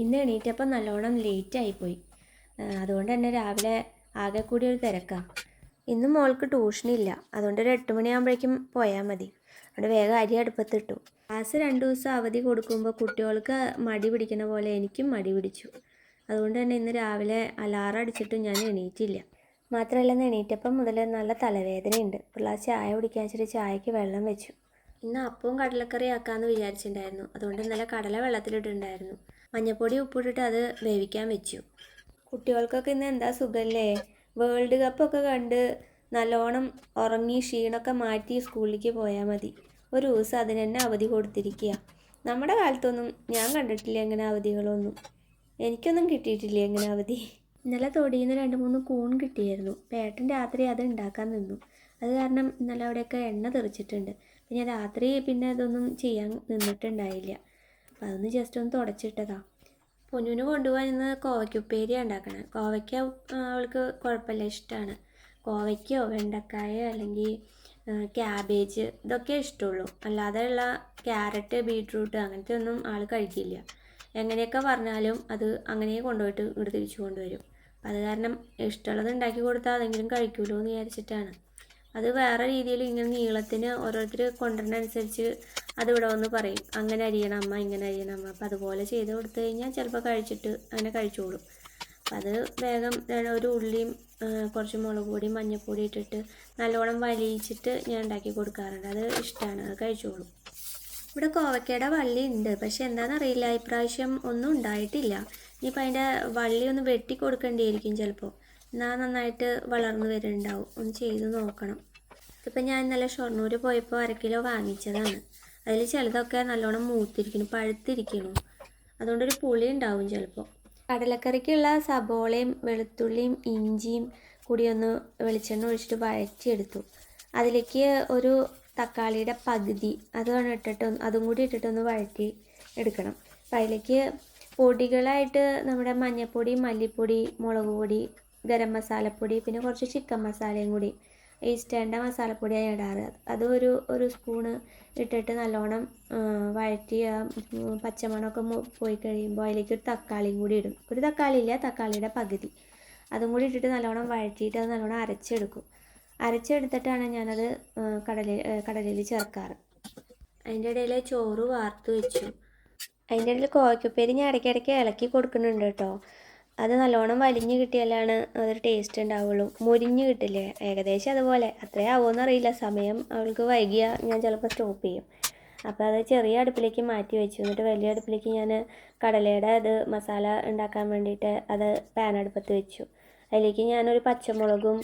ഇന്ന് എണീറ്റപ്പം നല്ലോണം ലേറ്റായിപ്പോയി. അതുകൊണ്ട് തന്നെ രാവിലെ ആകെ കൂടി ഒരു തിരക്കാണ്. ഇന്ന് മോൾക്ക് ട്യൂഷനില്ല, അതുകൊണ്ട് ഒരു 8 മണിയാകുമ്പോഴേക്കും പോയാൽ മതി. അതുകൊണ്ട് വേഗം അരി അടുപ്പത്തിട്ടു. ക്ലാസ് 2 ദിവസം അവധി കൊടുക്കുമ്പോൾ കുട്ടികൾക്ക് മടി പിടിക്കുന്ന പോലെ എനിക്കും മടി പിടിച്ചു. അതുകൊണ്ട് തന്നെ ഇന്ന് രാവിലെ അലാറം അടിച്ചിട്ടും ഞാൻ എണീറ്റില്ല. മാത്രമല്ല എണീറ്റപ്പം മുതൽ നല്ല തലവേദനയുണ്ട്. പിള്ളേർ ചായ കുടിക്കാൻ വെച്ചിട്ട് ചായക്ക് വെള്ളം വെച്ചു. ഇന്ന് അപ്പവും കടലക്കറി ആക്കാമെന്ന് വിചാരിച്ചിട്ടുണ്ടായിരുന്നു. അതുകൊണ്ട് ഇന്നലെ കടല വെള്ളത്തിലിട്ടുണ്ടായിരുന്നു. മഞ്ഞപ്പൊടി ഉപ്പിട്ടിട്ട് അത് വേവിക്കാൻ വെച്ചു. കുട്ടികൾക്കൊക്കെ ഇന്ന് എന്താ സുഖമല്ലേ? വേൾഡ് കപ്പൊക്കെ കണ്ട് നല്ലോണം ഉറങ്ങി ക്ഷീണമൊക്കെ മാറ്റി സ്കൂളിലേക്ക് പോയാൽ മതി. ഒരു ദിവസം അതിന് തന്നെ അവധി കൊടുത്തിരിക്കുക. നമ്മുടെ കാലത്തൊന്നും ഞാൻ കണ്ടിട്ടില്ല എങ്ങനെ അവധികളൊന്നും. എനിക്കൊന്നും കിട്ടിയിട്ടില്ല എങ്ങനെ അവധി. ഇന്നലെ തൊടിയിൽ നിന്ന് 2-3 കൂൺ കിട്ടിയായിരുന്നു. ഏട്ടൻ രാത്രി അത് ഉണ്ടാക്കാൻ നിന്നു. അത് കാരണം ഇന്നലെ അവിടെയൊക്കെ എണ്ണ തെറിച്ചിട്ടുണ്ട്. പിന്നെ രാത്രി അതൊന്നും ചെയ്യാൻ നിന്നിട്ടുണ്ടായില്ല. അപ്പോൾ അതൊന്ന് ജസ്റ്റ് ഒന്ന് തുടച്ചിട്ടതാ. പൊന്നുവിന് കൊണ്ടുപോകാൻ ഇന്ന് കോവയ്ക്കുപ്പേരിയാണ് ഉണ്ടാക്കണേ. കോവയ്ക്ക അവൾക്ക് കുഴപ്പമില്ല, ഇഷ്ടമാണ്. കോവയ്ക്കയോ വെണ്ടക്കായോ അല്ലെങ്കിൽ ക്യാബേജ് ഇതൊക്കെ ഇഷ്ടമുള്ളൂ. അല്ലാതെയുള്ള ക്യാരറ്റ് ബീട്രൂട്ട് അങ്ങനത്തെ ഒന്നും ആൾ കഴിക്കില്ല. എങ്ങനെയൊക്കെ പറഞ്ഞാലും അത് അങ്ങനെ കൊണ്ടുപോയിട്ട് ഇങ്ങോട്ട് തിരിച്ചു കൊണ്ടുവരും. അത് കാരണം ഇഷ്ടമുള്ളത് ഉണ്ടാക്കി കൊടുത്താൽ അതെങ്കിലും കഴിക്കുമല്ലോ എന്ന് വിചാരിച്ചിട്ടാണ്. അത് വേറെ രീതിയിൽ ഇങ്ങനെ നീളത്തിന് ഓരോരുത്തർ കൊണ്ടുവരുന്നതനുസരിച്ച് അതിവിടെ വന്ന് പറയും, അങ്ങനെ അരിയണം അമ്മ, ഇങ്ങനെ അരിയണം അമ്മ. അപ്പോൾ അതുപോലെ ചെയ്ത് കൊടുത്തു കഴിഞ്ഞാൽ ചിലപ്പോൾ കഴിച്ചിട്ട് അങ്ങനെ കഴിച്ചോളും. അപ്പം അത് വേഗം ഒരു ഉള്ളിയും കുറച്ച് മുളക് പൊടിയും മഞ്ഞൾപ്പൊടി ഇട്ടിട്ട് നല്ലോണം വലിയിച്ചിട്ട് ഞാൻ ഉണ്ടാക്കി കൊടുക്കാറുണ്ട്. അത് ഇഷ്ടമാണ്, അത് കഴിച്ചോളും. ഇവിടെ കോവയ്ക്കയുടെ വള്ളി ഉണ്ട്, പക്ഷെ എന്താണെന്നറിയില്ല, ഇപ്രാവശ്യം ഒന്നും ഉണ്ടായിട്ടില്ല. ഇനിയിപ്പോൾ അതിൻ്റെ വള്ളി ഒന്ന് വെട്ടി കൊടുക്കേണ്ടിയിരിക്കും ചിലപ്പോൾ. എന്നാൽ നന്നായിട്ട് വളർന്നു വരുന്നുണ്ടാവും. ഒന്ന് ചെയ്ത് നോക്കണം. ഇതിപ്പോൾ ഞാൻ ഇന്നലെ ഷൊർണൂർ പോയപ്പോൾ 1 കിലോ വാങ്ങിച്ചതാണ്. അതിൽ ചിലതൊക്കെ നല്ലോണം മൂത്തിരിക്കുന്നു, പഴുത്തിരിക്കുന്നു. അതുകൊണ്ടൊരു പുളി ഉണ്ടാവും ചിലപ്പോൾ. കടലക്കറിക്കുള്ള സബോളയും വെളുത്തുള്ളിയും ഇഞ്ചിയും കൂടി ഒന്ന് വെളിച്ചെണ്ണ ഒഴിച്ചിട്ട് വഴറ്റിയെടുത്തു. അതിലേക്ക് ഒരു തക്കാളിയുടെ പകുതി അതാണ് ഇട്ടിട്ട് അതും കൂടി ഇട്ടിട്ടൊന്ന് വഴറ്റി എടുക്കണം. അപ്പം അതിലേക്ക് പൊടികളായിട്ട് നമ്മുടെ മഞ്ഞൾപ്പൊടി, മല്ലിപ്പൊടി, മുളക് പൊടി, ഗരം മസാലപ്പൊടി, പിന്നെ കുറച്ച് ചിക്കൻ മസാലയും കൂടി, ഈസ്റ്റേൻ്റെ മസാലപ്പൊടിയാണ് ഇടാറ്. അത് ഒരു സ്പൂണ് ഇട്ടിട്ട് നല്ലോണം വഴറ്റി പച്ചമണമൊക്കെ പോയി കഴിയുമ്പോൾ അതിലേക്ക് ഒരു തക്കാളിയും കൂടി ഇടും. ഒരു തക്കാളി ഇല്ല, തക്കാളിയുടെ പകുതി അതും കൂടി ഇട്ടിട്ട് നല്ലോണം വഴറ്റിയിട്ട് അത് നല്ലോണം അരച്ചെടുക്കും. അരച്ചെടുത്തിട്ടാണ് ഞാനത് കടലയിൽ ചേർക്കാറ്. അതിൻ്റെ ഇടയിൽ ചോറ് വാർത്ത് വെച്ചു. അതിൻ്റെ ഇടയിൽ കോവയ്ക്കുപ്പേരി ഞാൻ ഇടയ്ക്കിടയ്ക്ക് ഇളക്കി കൊടുക്കുന്നുണ്ട് കേട്ടോ. അത് നല്ലോണം വലിഞ്ഞ് കിട്ടിയാലാണ് അതൊരു ടേസ്റ്റ് ഉണ്ടാവുള്ളൂ. മുരിഞ്ഞ് കിട്ടില്ലേ, ഏകദേശം അതുപോലെ. അത്രയും ആവുമെന്ന് അറിയില്ല. സമയം അവൾക്ക് വൈകിയാൽ ഞാൻ ചിലപ്പോൾ സ്റ്റോപ്പ് ചെയ്യും. അപ്പോൾ അത് ചെറിയ അടുപ്പിലേക്ക് മാറ്റി വെച്ചു. എന്നിട്ട് വലിയ അടുപ്പിലേക്ക് ഞാൻ കടലയുടെ മസാല ഉണ്ടാക്കാൻ വേണ്ടിയിട്ട് അത് പാൻ അടുപ്പത്ത് വെച്ചു. അതിലേക്ക് ഞാനൊരു പച്ചമുളകും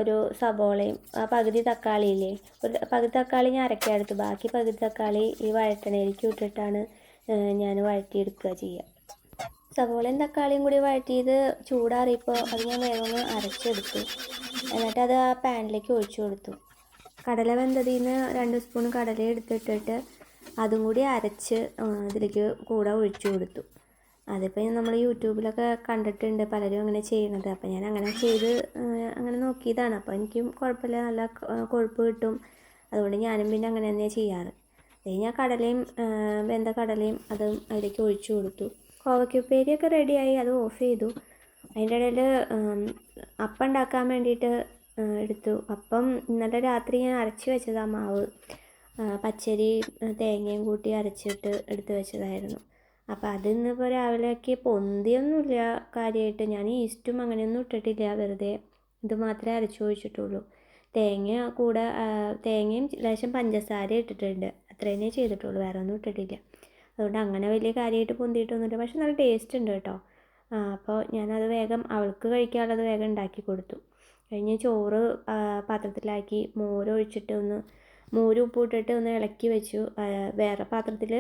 ഒരു സബോളയും പകുതി തക്കാളിയില്ലേ, ഒരു പകുതി തക്കാളി ഞാൻ അരയ്ക്കാൻ എടുത്തു. ബാക്കി പകുതി തക്കാളി ഈ വഴറ്റണയിലേക്ക് ഇട്ടിട്ടാണ് ഞാൻ വഴറ്റിയെടുക്കുക ചെയ്യുക. സവോളയും തക്കാളിയും കൂടി വഴറ്റിയത് ചൂടാറിയപ്പോൾ അത് ഞാൻ വേഗം അരച്ചെടുത്തു. എന്നിട്ടത് ആ പാനിലേക്ക് ഒഴിച്ചു കൊടുത്തു. കടല വെന്തതിൽ നിന്ന് 2 സ്പൂൺ കടല എടുത്തിട്ടിട്ട് അതും കൂടി അരച്ച് ഇതിലേക്ക് കൂടെ ഒഴിച്ചു കൊടുത്തു. അതിപ്പോൾ നമ്മൾ യൂട്യൂബിലൊക്കെ കണ്ടിട്ടുണ്ട് പലരും അങ്ങനെ ചെയ്യണത്. അപ്പോൾ ഞാൻ അങ്ങനെ ചെയ്ത് അങ്ങനെ നോക്കിയതാണ്. അപ്പോൾ എനിക്കും കുഴപ്പമില്ല, നല്ല കൊഴുപ്പ് കിട്ടും. അതുകൊണ്ട് ഞാനും പിന്നെ അങ്ങനെ തന്നെയാണ് ചെയ്യാറ്. ഞാൻ കടലയും വെന്ത കടലയും അതും അതിലേക്ക് ഒഴിച്ചു കൊടുത്തു. കോവയ്ക്കുപ്പേരിയൊക്കെ റെഡിയായി, അത് ഓഫ് ചെയ്തു. അതിൻ്റെ ഇടയിൽ അപ്പം ഉണ്ടാക്കാൻ വേണ്ടിയിട്ട് എടുത്തു. അപ്പം ഇന്നലെ രാത്രി ഞാൻ അരച്ച് വെച്ചതാണ് മാവ്. പച്ചരി തേങ്ങയും കൂട്ടി അരച്ചിട്ട് എടുത്ത് വെച്ചതായിരുന്നു. അപ്പോൾ അതിന്നിപ്പോൾ രാവിലേക്ക് പൊന്തിയൊന്നുമില്ല കാര്യമായിട്ട്. ഞാൻ ഈസ്റ്റും അങ്ങനെയൊന്നും ഇട്ടിട്ടില്ല, വെറുതെ ഇത് മാത്രമേ അരച്ച് ഒഴിച്ചിട്ടുള്ളൂ. തേങ്ങയും ലേശം പഞ്ചസാര ഇട്ടിട്ടുണ്ട്, അത്രേനേ ചെയ്തിട്ടുള്ളൂ, വേറെ ഒന്നും ഇട്ടിട്ടില്ല. അതുകൊണ്ട് അങ്ങനെ വലിയ കാര്യമായിട്ട് പൊന്തിയിട്ടൊന്നുമില്ല. പക്ഷെ നല്ല ടേസ്റ്റ് ഉണ്ട് കേട്ടോ. അപ്പോൾ ഞാനത് വേഗം അവൾക്ക് കഴിക്കാനുള്ളത് വേഗം ഉണ്ടാക്കി കൊടുത്തു. കഴിഞ്ഞ് ചോറ് പാത്രത്തിലാക്കി മോരൊഴിച്ചിട്ട് മോരും ഉപ്പും ഇട്ടിട്ട് ഒന്ന് ഇളക്കി വെച്ചു. വേറെ പാത്രത്തിൽ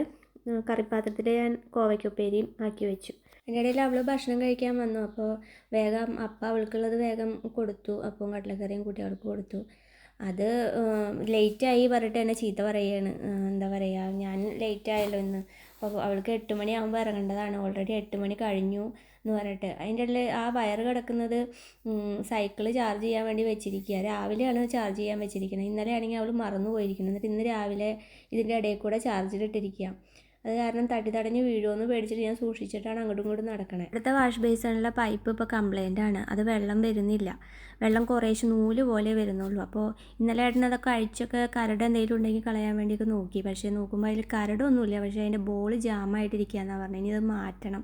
കറിപ്പാത്രത്തിൽ ഞാൻ കോവയ്ക്കുപ്പേരിയും ആക്കി വെച്ചു. അതിൻ്റെ ഇടയിൽ അവൾ ഭക്ഷണം കഴിക്കാൻ വന്നു. അപ്പോൾ വേഗം അവൾക്കുള്ളത് വേഗം കൊടുത്തു. അപ്പവും കടലക്കറിയും കൂട്ടി അവൾക്ക് കൊടുത്തു. അത് ലേറ്റായി പറഞ്ഞിട്ട് എന്നെ ചീത്ത പറയുകയാണ്. എന്താ പറയുക, ഞാൻ ലേറ്റായല്ലോ ഇന്ന്. അപ്പോൾ അവൾക്ക് 8 മണിയാകുമ്പോൾ ഇറങ്ങേണ്ടതാണ്, ഓൾറെഡി 8 മണി കഴിഞ്ഞു എന്ന് പറഞ്ഞിട്ട്. അതിൻ്റെ ഇടയിൽ ആ വയറ് കിടക്കുന്നത് സൈക്കിള് ചാർജ് ചെയ്യാൻ വേണ്ടി വെച്ചിരിക്കുക. രാവിലെയാണ് ചാർജ് ചെയ്യാൻ വെച്ചിരിക്കുന്നത്. ഇന്നലെ ആണെങ്കിൽ അവൾ മറന്നു പോയിരിക്കുന്നത്. എന്നിട്ട് ഇന്ന് രാവിലെ ഇതിൻ്റെ ഇടയിൽ കൂടെ ചാർജിലിട്ടിരിക്കുക. അത് കാരണം തടഞ്ഞ് വീഴുമെന്ന് പേടിച്ചിട്ട് ഞാൻ സൂക്ഷിച്ചിട്ടാണ് അങ്ങോട്ടും ഇങ്ങോട്ടും നടക്കണേ. ഇവിടുത്തെ വാഷ് ബേസിനുള്ള പൈപ്പ് ഇപ്പോൾ കംപ്ലൈൻ്റ് ആണ്. അത് വെള്ളം വരുന്നില്ല. വെള്ളം കുറേശ്ശെ നൂല് പോലെ വരുന്നുള്ളൂ. അപ്പോൾ ഇന്നലെ ഏട്ടൻ അതൊക്കെ അഴിച്ചൊക്കെ കരട് എന്തെങ്കിലും ഉണ്ടെങ്കിൽ കളയാൻ വേണ്ടിയൊക്കെ നോക്കി. പക്ഷേ നോക്കുമ്പോൾ അതിൽ കരടൊന്നുമില്ല. പക്ഷേ അതിൻ്റെ ബോൾ ജാമായിട്ടിരിക്കുകയെന്നാണ് പറഞ്ഞത്. ഇനി അത് മാറ്റണം,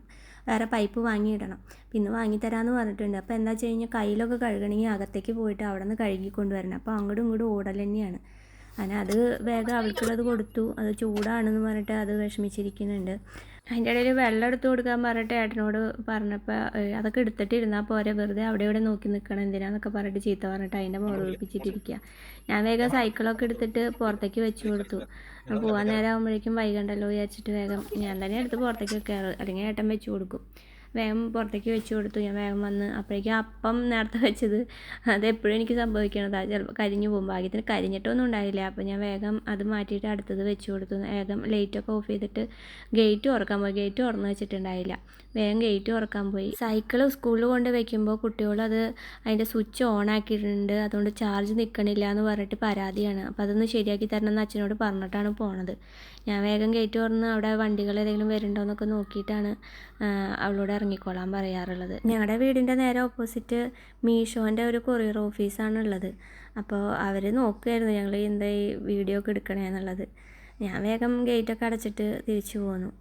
വേറെ പൈപ്പ് വാങ്ങിയിടണം. പിന്നെ വാങ്ങിത്തരാമെന്ന് പറഞ്ഞിട്ടുണ്ട്. അപ്പോൾ എന്താ വെച്ച് കഴിഞ്ഞാൽ കയ്യിലൊക്കെ കഴുകണമെങ്കിൽ അകത്തേക്ക് പോയിട്ട് അവിടെ നിന്ന് കഴുകിക്കൊണ്ട് വരണം. അപ്പോൾ അങ്ങോട്ടും ഇങ്ങോട്ടും ഓടൽ തന്നെയാണ്. അങ്ങനെ അത് വേഗം അവൾക്കുള്ളത് കൊടുത്തു. അത് ചൂടാണെന്ന് പറഞ്ഞിട്ട് അത് വിഷമിച്ചിരിക്കുന്നുണ്ട്. അതിൻ്റെ ഇടയിൽ വെള്ളം എടുത്ത് കൊടുക്കാൻ പറഞ്ഞിട്ട് ഏട്ടനോട് പറഞ്ഞപ്പോൾ അതൊക്കെ എടുത്തിട്ടിരുന്നാൽ പോരെ, വെറുതെ അവിടെ ഇവിടെ നോക്കി നിൽക്കണം എന്തിനാന്നൊക്കെ പറഞ്ഞിട്ട് ചീത്ത പറഞ്ഞിട്ട് അതിൻ്റെ മുകളിൽ ഒളിപ്പിച്ചിട്ടിരിക്കുക. ഞാൻ വേഗം സൈക്കിളൊക്കെ എടുത്തിട്ട് പുറത്തേക്ക് വെച്ച് കൊടുത്തു. പോകാൻ നേരം ആകുമ്പോഴേക്കും വൈകണ്ടല്ലോ വിചാരിച്ചിട്ട് വേഗം ഞാൻ തന്നെ എടുത്ത് പുറത്തേക്ക് വെക്കാറ്, അല്ലെങ്കിൽ ഏട്ടൻ വെച്ച് കൊടുക്കും. വേഗം പുറത്തേക്ക് വെച്ച് കൊടുത്തു. ഞാൻ വേഗം വന്ന് അപ്പോഴേക്കും അപ്പം നേരത്തെ വെച്ചത് അതെപ്പോഴും എനിക്ക് സംഭവിക്കണത്, അത് ചിലപ്പോൾ കരിഞ്ഞു പോകും. ഭാഗ്യത്തിന് കരിഞ്ഞിട്ടൊന്നും ഉണ്ടായില്ല. അപ്പോൾ ഞാൻ വേഗം അത് മാറ്റിയിട്ട് അടുത്തത് വെച്ച് കൊടുത്തു. വേഗം ലൈറ്റൊക്കെ ഓഫ് ചെയ്തിട്ട് ഗേറ്റ് തുറക്കാൻ പോയി. ഗേറ്റ് തുറന്ന് വെച്ചിട്ടുണ്ടായില്ല. വേഗം ഗേറ്റ് തുറക്കാൻ പോയി. സൈക്കിൾ സ്കൂളിൽ കൊണ്ട് വയ്ക്കുമ്പോൾ കുട്ടികളത് അതിൻ്റെ സ്വിച്ച് ഓൺ ആക്കിയിട്ടുണ്ട്, അതുകൊണ്ട് ചാർജ് നിൽക്കണില്ല എന്ന് പറഞ്ഞിട്ട് പരാതിയാണ്. അപ്പോൾ അതൊന്ന് ശരിയാക്കി തരണം എന്ന് അച്ഛനോട് പറഞ്ഞിട്ടാണ് പോണത്. ഞാൻ വേഗം ഗേറ്റ് തുറന്ന് അവിടെ വണ്ടികൾ ഏതെങ്കിലും വരുന്നുണ്ടോ എന്നൊക്കെ നോക്കിയിട്ടാണ് അവളോട് ഇറങ്ങിക്കോളാൻ പറയാറുള്ളത്. ഞങ്ങളുടെ വീടിൻ്റെ നേരെ ഓപ്പോസിറ്റ് മീഷോൻ്റെ ഒരു കൊറിയർ ഓഫീസാണുള്ളത്. അപ്പോൾ അവർ നോക്കുമായിരുന്നു ഞങ്ങൾ എന്താ ഈ വീഡിയോ ഒക്കെ എടുക്കണേന്നുള്ളത്. ഞാൻ വേഗം ഗേറ്റൊക്കെ അടച്ചിട്ട് തിരിച്ചു പോന്നു.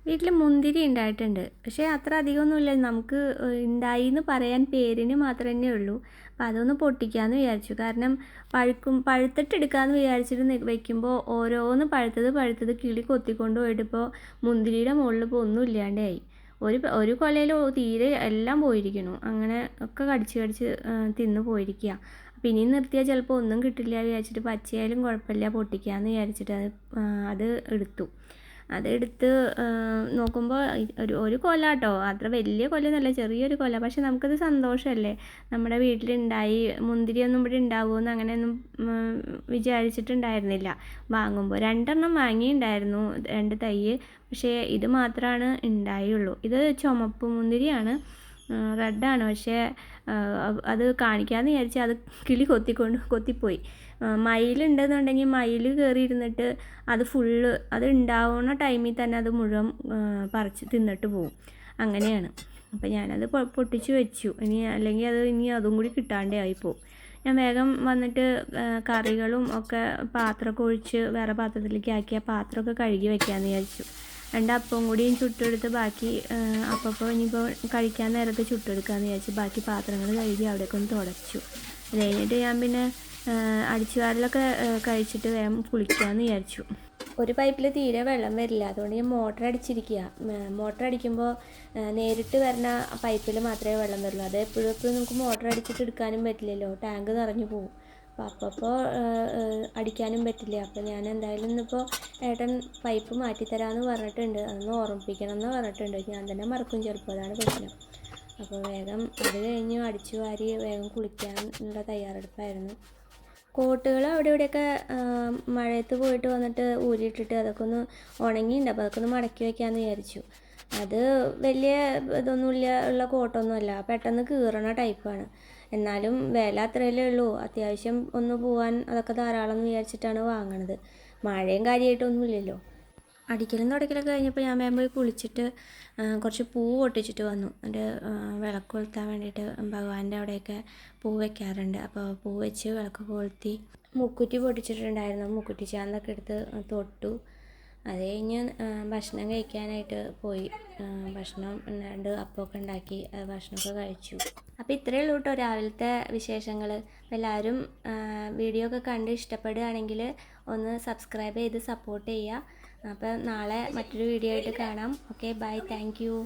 വീട്ടിൽ മുന്തിരി ഉണ്ടായിട്ടുണ്ട്, പക്ഷേ അത്ര അധികമൊന്നുമില്ല. നമുക്ക് ഉണ്ടായി എന്ന് പറയാൻ പേരിന് മാത്രമേ ഉള്ളൂ. അപ്പോൾ അതൊന്ന് പൊട്ടിക്കാമെന്ന് വിചാരിച്ചു. കാരണം പഴുത്തിട്ടെടുക്കാമെന്ന് വിചാരിച്ചിട്ട് വെക്കുമ്പോൾ ഓരോന്ന് പഴുത്തത് കിളി കൊത്തിക്കൊണ്ട് പോയിട്ടിപ്പോൾ മുന്തിരിയുടെ മുകളിൽ ഇപ്പോൾ ഒന്നും ഇല്ലാണ്ടായി. ഒരു കൊലയിൽ തീരെ എല്ലാം പോയിരിക്കുന്നു. അങ്ങനെ ഒക്കെ കടിച്ച് തിന്ന് പോയിരിക്കുക. അപ്പോൾ ഇനിയും നിർത്തിയാൽ ചിലപ്പോൾ ഒന്നും കിട്ടില്ല വിചാരിച്ചിട്ട് പച്ചയായാലും കുഴപ്പമില്ല പൊട്ടിക്കാമെന്ന് വിചാരിച്ചിട്ട് അത് അതെടുത്ത് നോക്കുമ്പോൾ ഒരു കൊല കേട്ടോ, അത്ര വലിയ കൊലയൊന്നുമല്ല, ചെറിയൊരു കൊല. പക്ഷെ നമുക്കത് സന്തോഷമല്ലേ, നമ്മുടെ വീട്ടിലുണ്ടായി. മുന്തിരിയൊന്നും ഇവിടെ ഉണ്ടാവുമെന്ന് അങ്ങനെയൊന്നും വിചാരിച്ചിട്ടുണ്ടായിരുന്നില്ല വാങ്ങുമ്പോൾ. 2 വാങ്ങിയിട്ടുണ്ടായിരുന്നു, 2 തൈ. പക്ഷേ ഇത് മാത്രമാണ് ഉണ്ടായുള്ളൂ. ഇത് ചുമപ്പ് മുന്തിരിയാണ്, റെഡാണ്. പക്ഷേ അത് കാണിക്കാമെന്ന് വിചാരിച്ചാൽ അത് കിളി കൊത്തിപ്പോയി. മയിലുണ്ടെന്നുണ്ടെങ്കിൽ മയിൽ കയറി ഇരുന്നിട്ട് അത് ഫുള്ള് അത് ഉണ്ടാവുന്ന ടൈമിൽ തന്നെ അത് മുഴുവൻ പറിച്ച് തിന്നിട്ട് പോവും. അങ്ങനെയാണ്. അപ്പോൾ ഞാനത് പൊട്ടിച്ച് വെച്ചു. അല്ലെങ്കിൽ അതും കൂടി കിട്ടാണ്ടേ ആയിപ്പോവും. ഞാൻ വേഗം വന്നിട്ട് കറികളും ഒക്കെ പാത്രമൊക്കെ ഒഴിച്ച് വേറെ പാത്രത്തിലേക്ക് ആക്കി ആ പാത്രമൊക്കെ കഴുകി വെക്കാമെന്ന് വിചാരിച്ചു. 2 അപ്പം കൂടിയും ചുട്ടെടുത്ത് ബാക്കി അപ്പോൾ ഇനിയിപ്പോൾ കഴിക്കാൻ നേരത്തെ ചുട്ടെടുക്കാമെന്ന് വിചാരിച്ചു. ബാക്കി പാത്രങ്ങൾ കഴുകി അവിടേക്ക് ഒന്ന് തുടച്ചു. അത് കഴിഞ്ഞിട്ട് ഞാൻ പിന്നെ അടിച്ചുവാരലൊക്കെ കഴിച്ചിട്ട് വേഗം കുളിക്കാമെന്ന് വിചാരിച്ചു. ഒരു പൈപ്പിൽ തീരെ വെള്ളം വരില്ല, അതുകൊണ്ട് ഞാൻ മോട്ടർ അടിച്ചിരിക്കുക. മോട്ടർ അടിക്കുമ്പോൾ നേരിട്ട് വരുന്ന പൈപ്പിൽ മാത്രമേ വെള്ളം വരുള്ളൂ. അത് എപ്പോഴും നമുക്ക് മോട്ടർ അടിച്ചിട്ട് എടുക്കാനും പറ്റില്ലല്ലോ, ടാങ്ക് നിറഞ്ഞു പോകും. അപ്പോൾ അടിക്കാനും പറ്റില്ല. അപ്പോൾ ഞാൻ എന്തായാലും ഇന്നിപ്പോൾ ഏട്ടൻ പൈപ്പ് മാറ്റിത്തരാമെന്ന് പറഞ്ഞിട്ടുണ്ട്. അതൊന്ന് ഓർമ്മിപ്പിക്കണം എന്ന് പറഞ്ഞിട്ടുണ്ട്. ഞാൻ തന്നെ മറക്കും ചിലപ്പോൾ, അതാണ് പ്രശ്നം. അപ്പോൾ വേഗം അത് കഴിഞ്ഞ് അടിച്ചു വാരി വേഗം കുളിക്കാനുള്ള തയ്യാറെടുപ്പായിരുന്നു. കോട്ടുകൾ അവിടെ ഇവിടെയൊക്കെ മഴയത്ത് പോയിട്ട് വന്നിട്ട് ഊരിയിട്ടിട്ട് അതൊക്കെ ഒന്ന് ഉണങ്ങിയിട്ടുണ്ട്. അപ്പോൾ അതൊക്കെ ഒന്ന് മടക്കി വയ്ക്കാമെന്ന് വിചാരിച്ചു. അത് വലിയ ഇതൊന്നുമില്ല ഉള്ള കോട്ടൊന്നുമല്ല, പെട്ടെന്ന് കീറണ ടൈപ്പാണ്. എന്നാലും വില അത്രയല്ലേ ഉള്ളൂ. അത്യാവശ്യം ഒന്ന് പോകാൻ അതൊക്കെ ധാരാളം എന്ന് വിചാരിച്ചിട്ടാണ് വാങ്ങണത്. മഴയും കാര്യമായിട്ടൊന്നുമില്ലല്ലോ. അടിക്കലും തുടക്കലൊക്കെ കഴിഞ്ഞപ്പോൾ ഞാൻ വേഗം പോയി കുളിച്ചിട്ട് കുറച്ച് പൂ പൊട്ടിച്ചിട്ട് വന്നു. എൻ്റെ വിളക്ക് കൊളുത്താൻ വേണ്ടിയിട്ട് ഭഗവാന്റെ അവിടെയൊക്കെ പൂ വയ്ക്കാറുണ്ട്. അപ്പോൾ പൂ വെച്ച് വിളക്ക് കൊളുത്തി മുക്കുറ്റി പൊട്ടിച്ചിട്ടുണ്ടായിരുന്നു. മുക്കുറ്റി ചാന്തൊക്കെ എടുത്ത് തൊട്ടു. അത് കഴിഞ്ഞ് ഭക്ഷണം കഴിക്കാനായിട്ട് പോയി. ഭക്ഷണം 2 അപ്പമൊക്കെ ഉണ്ടാക്കി ഭക്ഷണമൊക്കെ കഴിച്ചു. അപ്പോൾ ഇത്രയേ ഉള്ളൂ കേട്ടോ രാവിലത്തെ വിശേഷങ്ങൾ. അപ്പോൾ എല്ലാവരും വീഡിയോ ഒക്കെ കണ്ട് ഇഷ്ടപ്പെടുകയാണെങ്കിൽ ഒന്ന് സബ്സ്ക്രൈബ് ചെയ്ത് സപ്പോർട്ട് ചെയ്യുക. അപ്പോൾ നാളെ മറ്റൊരു വീഡിയോ ആയിട്ട് കാണാം. Okay, bye, thank U.